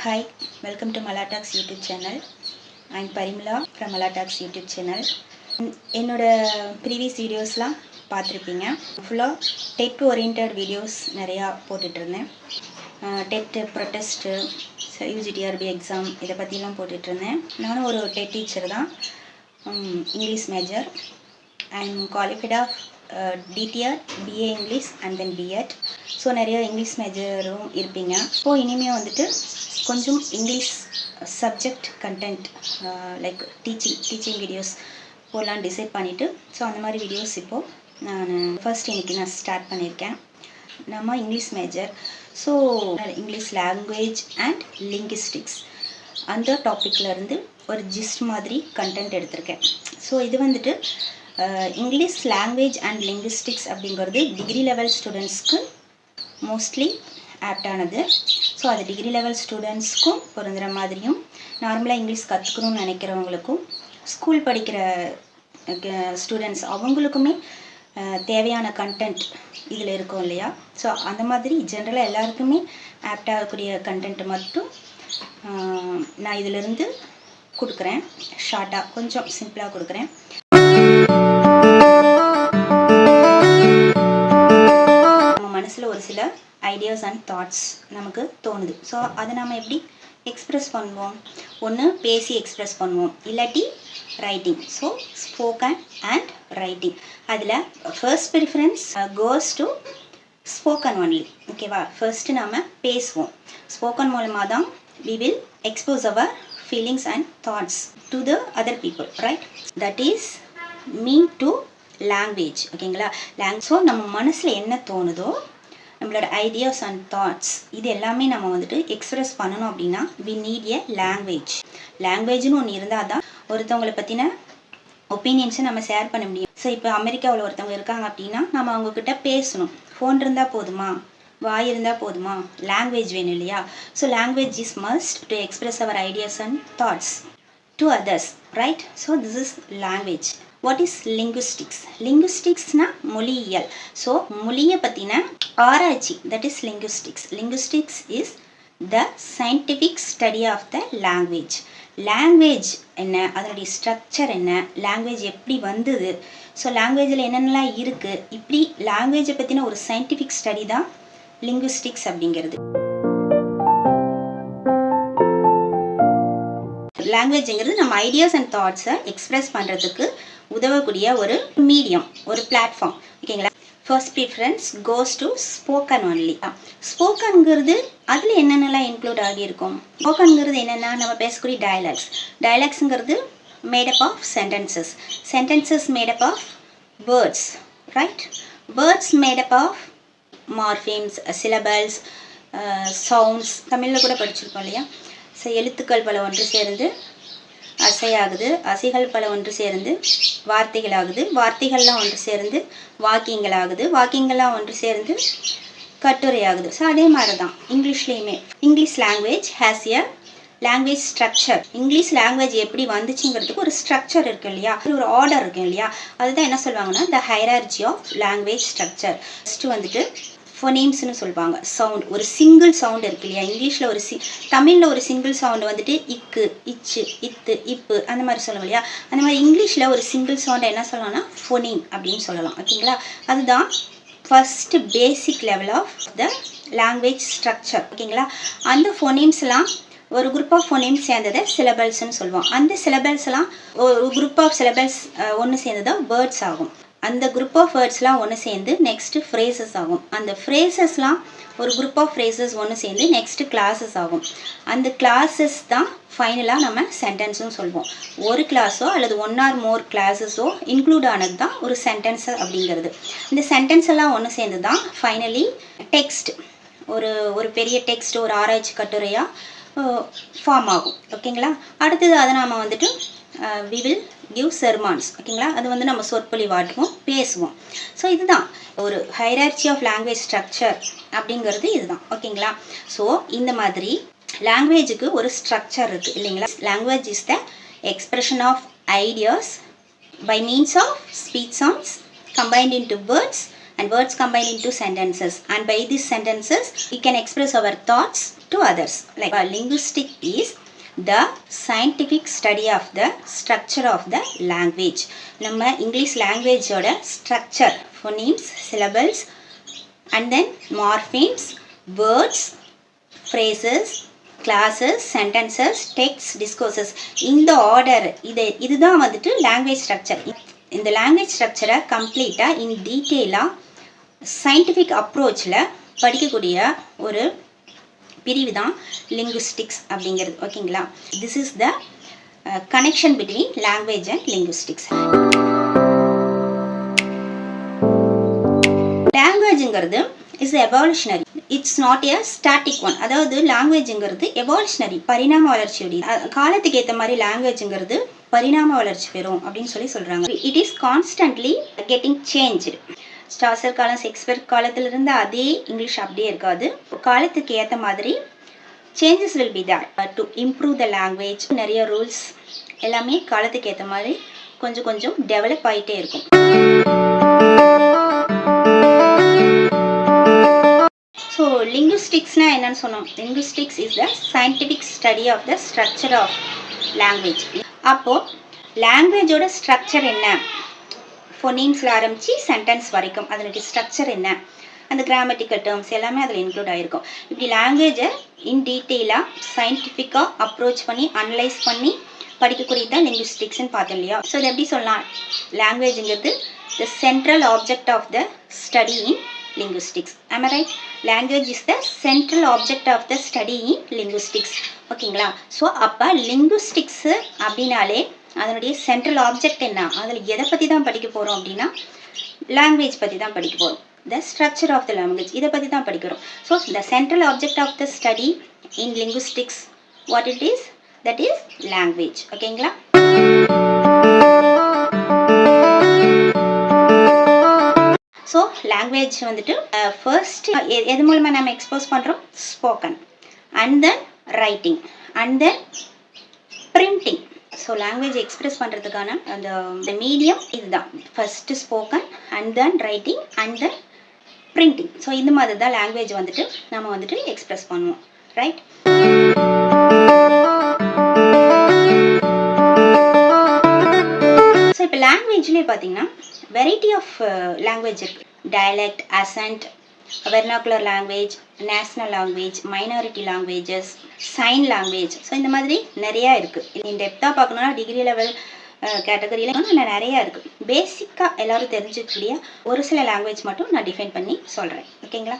Hi, welcome to Malatax YouTube channel. I'm Parimala from Malatax YouTube channel. என்னோட previous வீடியோஸ்லாம் பார்த்துருப்பீங்க. ஃபுல்லாக TET oriented videos நிறையா போட்டுட்ருந்தேன். டெட் ப்ரொட்டஸ்ட்டு யூஜிடிஆர்பி எக்ஸாம் இதை பற்றிலாம் போட்டுட்ருந்தேன். நானும் ஒரு டெட் டீச்சர் தான். English major. I am qualified of TDR, BA English and then BEd. So நிறையா இங்கிலீஷ் மேஜரும் இருப்பீங்க. ஸோ இனிமேல் வந்துட்டு கொஞ்சம் English subject content like teaching videos போடலாம் டிசைட் பண்ணிவிட்டு, ஸோ அந்த மாதிரி வீடியோஸ் இப்போது நான் இன்றைக்கி நான் ஸ்டார்ட் பண்ணியிருக்கேன். நம்ம English major, so English language and linguistics அந்த டாப்பிக்லேருந்து ஒரு ஜிஸ்ட் மாதிரி கண்டென்ட் எடுத்திருக்கேன். ஸோ இது வந்துட்டு இங்கிலீஷ் லாங்குவேஜ் அண்ட் லிங்குவிஸ்டிக்ஸ் அப்படிங்கிறது டிகிரி லெவல் ஸ்டூடெண்ட்ஸ்க்கு மோஸ்ட்லி ஆப்டானது. ஸோ அது டிகிரி லெவல் ஸ்டூடெண்ட்ஸ்க்கும் பொருந்துகிற மாதிரியும், நார்மலாக இங்கிலீஷ் கற்றுக்கணும்னு நினைக்கிறவங்களுக்கும், ஸ்கூல் படிக்கிற ஸ்டூடெண்ட்ஸ் அவங்களுக்குமே தேவையான கண்டென்ட் இதில் இருக்கும் இல்லையா. ஸோ அந்த மாதிரி ஜென்ரலாக எல்லாருக்குமே ஆப்டாகக்கூடிய கண்டென்ட் மட்டும் நான் இதிலிருந்து கொடுக்குறேன். ஷார்ட்டாக கொஞ்சம் சிம்பிளாக கொடுக்குறேன். நம்ம மனசில் ஒரு சில ஐடியாஸ் அண்ட் தாட்ஸ் நமக்கு தோணுது. ஸோ அதை நம்ம எப்படி எக்ஸ்ப்ரெஸ் பண்ணுவோம்? ஒன்று பேசி எக்ஸ்ப்ரெஸ் பண்ணுவோம், இல்லாட்டி writing. So spoken and writing. அதில் first preference goes to spoken only. ஓகேவா? ஃபர்ஸ்ட்டு நம்ம பேசுவோம். ஸ்போக்கன் மூலமாக தான் we will expose our feelings and thoughts to the other people, right? That is mean to language. ஓகேங்களா? So நம்ம மனசில் என்ன தோணுதோ, நம்மளோட ஐடியாஸ் அண்ட் தாட்ஸ், இது எல்லாமே நம்ம வந்துட்டு எக்ஸ்ப்ரெஸ் பண்ணணும் அப்படின்னா we need a language. லாங்குவேஜ்னு ஒன்று இருந்தால் தான் ஒருத்தவங்களை பற்றின ஒப்பீனியன்ஸை நம்ம ஷேர் பண்ண முடியும். ஸோ இப்போ அமெரிக்காவில் ஒருத்தவங்க இருக்காங்க அப்படின்னா நம்ம அவங்கக்கிட்ட பேசணும். ஃபோன் இருந்தால் போதுமா? வாய் இருந்தால் போதுமா? லாங்குவேஜ் வேணும் இல்லையா? So language is must to express our ideas and thoughts to others, right? So this is language. What is linguistics? லிங்குவிஸ்டிக்ஸ்னால் மொழியியல். ஸோ மொழியை பற்றின ஆராய்ச்சி, that is linguistics. Linguistics is the scientific study of the language. Language என்ன, அதனுடைய structure என்ன, language எப்படி வந்தது, ஸோ லாங்குவேஜில் என்னென்னலாம் இருக்குது, இப்படி லாங்குவேஜை பற்றின ஒரு சயின்டிஃபிக் ஸ்டடி தான் லிங்குவிஸ்டிக்ஸ் அப்படிங்கிறது. லாங்குவேஜ்ங்கிறது நம்ம ஐடியாஸ் அண்ட் தாட்ஸை எக்ஸ்ப்ரெஸ் பண்ணுறதுக்கு உதவக்கூடிய ஒரு மீடியம், ஒரு பிளாட்ஃபார்ம். ஓகேங்களா? First preference goes to spoken only. ஸ்போக்கனுங்கிறது அதில் என்னென்னலாம் இன்க்ளூட் ஆகியிருக்கும்? ஸ்போக்கனுங்கிறது என்னென்னா நம்ம பேசக்கூடிய டயலாக்ஸ். டயலாக்ஸுங்கிறது made up of sentences. Sentences made up of words, right? Words made up of morphemes, syllables, sounds. தமிழில் கூட படிச்சிருக்கோம் இல்லையா? ஸோ எழுத்துக்கள் பல ஒன்று சேர்ந்து அசையாகுது, அசைகள் பல ஒன்று சேர்ந்து வார்த்தைகளாகுது, வார்த்தைகள்லாம் ஒன்று சேர்ந்து வாக்கியங்களாகுது, வாக்கியங்கள்லாம் ஒன்று சேர்ந்து கட்டுரையாகுது. ஸோ அதே மாதிரி தான் இங்கிலீஷ்லேயுமே. English language has a language structure. English language எப்படி வந்துச்சுங்கிறதுக்கு ஒரு ஸ்ட்ரக்சர் இருக்குது இல்லையா, ஒரு ஆர்டர் இருக்குது இல்லையா. அதுதான் என்ன சொல்லுவாங்கன்னா the hierarchy of language structure. First வந்துட்டு ஃபோனேம்ஸ்னு சொல்லுவாங்க. சவுண்ட், ஒரு சிங்கிள் சவுண்ட் இருக்கு இல்லையா. இங்கிலீஷில் ஒரு தமிழில் ஒரு சிங்கிள் சவுண்டு வந்துட்டு இக்கு, இச்சு, இத்து, இப்பு அந்த மாதிரி சொல்லுவோம் இல்லையா. அந்த மாதிரி இங்கிலீஷில் ஒரு சிங்கிள் சவுண்டை என்ன சொல்லலாம்னா ஃபோனேம் அப்படின்னு சொல்லலாம். ஓகேங்களா? அதுதான் first basic level of the language structure. ஓகேங்களா? அந்த ஃபோனேம்ஸ்லாம் ஒரு குரூப் ஆஃப் ஃபோனேம்ஸ் சேர்ந்ததை சிலபல்ஸ்ன்னு சொல்லுவோம். அந்த சிலபல்ஸ்லாம் ஒரு குரூப் ஆஃப் சிலபல்ஸ் ஒன்று சேர்ந்ததான் வேர்ட்ஸ் ஆகும். அந்த குரூப் ஆஃப் வேர்ட்ஸ்லாம் ஒன்று சேர்ந்து நெக்ஸ்ட்டு ஃப்ரேசஸ் ஆகும். அந்த ஃப்ரேசஸ்லாம் ஒரு குரூப் ஆஃப் ஃப்ரேசஸ் ஒன்று சேர்ந்து நெக்ஸ்ட்டு கிளாஸஸ் ஆகும். அந்த கிளாஸஸ் தான் ஃபைனலாக நம்ம சென்டென்ஸும் சொல்லுவோம். ஒரு கிளாஸோ அல்லது ஒன் ஆர் மோர் கிளாஸஸோ இன்க்ளூட் ஆனது தான் ஒரு சென்டென்ஸ் அப்படிங்கிறது. இந்த சென்டென்ஸ் எல்லாம் ஒன்று சேர்ந்து தான் ஃபைனலி டெக்ஸ்ட், ஒரு பெரிய டெக்ஸ்ட், ஒரு ஆராய்ச்சி கட்டுரையாக ஃபார்ம் ஆகும். ஓகேங்களா? அடுத்தது அதை நாம் வந்துட்டு we will give sermons. ஓகேங்களா? அது வந்து நம்ம சொற்பொழிவாட்டுவோம், பேசுவோம். ஸோ இதுதான் ஒரு ஹைரார்ச்சி ஆஃப் லாங்குவேஜ் ஸ்ட்ரக்சர் அப்படிங்கிறது இதுதான். ஓகேங்களா? ஸோ இந்த மாதிரி லாங்குவேஜுக்கு ஒரு ஸ்ட்ரக்சர் இருக்குது இல்லைங்களா. Language is the expression of ideas by means of speech sounds combined into words and words combine into sentences, and by these sentences we can express our thoughts to others. Like linguistic is the scientific study of the structure of the language. நம்ம English லாங்குவேஜோட structure, phonimes, syllables, and then morphemes, words, phrases, classes, sentences, texts, discourses, இந்த order இதுதான் வந்துட்டு language structure. இந்த language ஸ்ட்ரக்சரை கம்ப்ளீட்டாக இன் டீட்டெயிலாக scientific அப்ரோச்சில் படிக்கக்கூடிய ஒரு பிரிவு தான் லிங்குஸ்டிக்ஸ் அப்படிங்கிறது. ஓகேங்களா? This is the connection between language and linguistics. லாங்குவேஜுங்கிறது is evolutionary, it's not a static one. அதாவது லாங்குவேஜுங்கிறது எவால்யூஷனரி, பரிணாம வளர்ச்சியுடைய. காலத்துக்கு ஏற்ற மாதிரி லாங்குவேஜுங்கிறது பரிணாம வளர்ச்சி பெறும் அப்படின்னு சொல்கிறாங்க. It is constantly getting changed. ஸ்டார்சர் காலம், ஷேக்ஸ்பியர் காலத்திலிருந்து அதே இங்கிலீஷ் அப்படியே இருக்காது. காலத்துக்கு ஏற்ற மாதிரி changes will be there to improve the language. நிறைய ரூல்ஸ் எல்லாமே காலத்துக்கு ஏற்ற மாதிரி கொஞ்சம் கொஞ்சம் டெவலப் ஆகிட்டே இருக்கும். ஸோ லிங்குஸ்டிக்ஸ்னா என்னன்னு சொன்னோம். Linguistics is the scientific study of the structure of language. அப்போது லாங்குவேஜோட ஸ்ட்ரக்சர் என்ன, ஃபோனீம்ஸில் ஆரம்பித்து சென்டென்ஸ் வரைக்கும் அதனுடைய ஸ்ட்ரக்சர் என்ன, அந்த கிராமட்டிக்கல் டேர்ம்ஸ் எல்லாமே அதில் இன்க்ளூட் ஆகிருக்கும். இப்படி லாங்குவேஜை இன் டீட்டெயிலாக சயின்டிஃபிக்காக அப்ரோச் பண்ணி அனலைஸ் பண்ணி படிக்கக்கூடியது தான் லிங்குஸ்டிக்ஸ்ன்னு பார்த்தோம் இல்லையா? ஸோ இது எப்படி சொல்லலாம், லாங்குவேஜுங்கிறது the central object of the study in linguistics. Am I right? Language is the central object of the study in linguistics. ஓகேங்களா? ஸோ அப்போ லிங்குஸ்டிக்ஸு அப்படின்னாலே அதனுடைய சென்ட்ரல் ஆப்ஜெக்ட் என்ன, அதில் எதை பற்றி தான் படிக்க போகிறோம் அப்படின்னா லாங்குவேஜ் பற்றி தான் படிக்க போகிறோம். The structure of the language இதை பற்றி தான் படிக்கிறோம். So the central object of the study in linguistics what it is, that is language. ஓகேங்களா? ஸோ லாங்குவேஜ் வந்துட்டு ஃபர்ஸ்ட் எது மூலமாக நம்ம எக்ஸ்போஸ் பண்ணுறோம், spoken, and then writing, and then printing. So language express பண்ணுறதுக்கான அந்த மீடியம் இதுதான். First spoken, and then writing, and then printing. So இந்த மாதிரி தான் லாங்குவேஜ் வந்துட்டு நம்ம வந்துட்டு எக்ஸ்பிரஸ் பண்ணுவோம். ரைட்? ஸோ இப்போ லாங்குவேஜ்லேயே பார்த்தீங்கன்னா வெரைட்டி ஆஃப் லாங்குவேஜ் இருக்குது. Dialect, accent, vernacular language, national language, minority languages, sign language. So இந்த மாதிரி நிறையா இருக்குது. இந்த டெப்த்தாக பார்க்கணுன்னா டிகிரி லெவல் கேட்டகரியில் இன்னும் நிறையா இருக்குது. பேசிக்காக எல்லோரும் தெரிஞ்சுக்கக்கூடிய ஒரு சில லாங்குவேஜ் மட்டும் நான் டிஃபைன் பண்ணி சொல்கிறேன். ஓகேங்களா?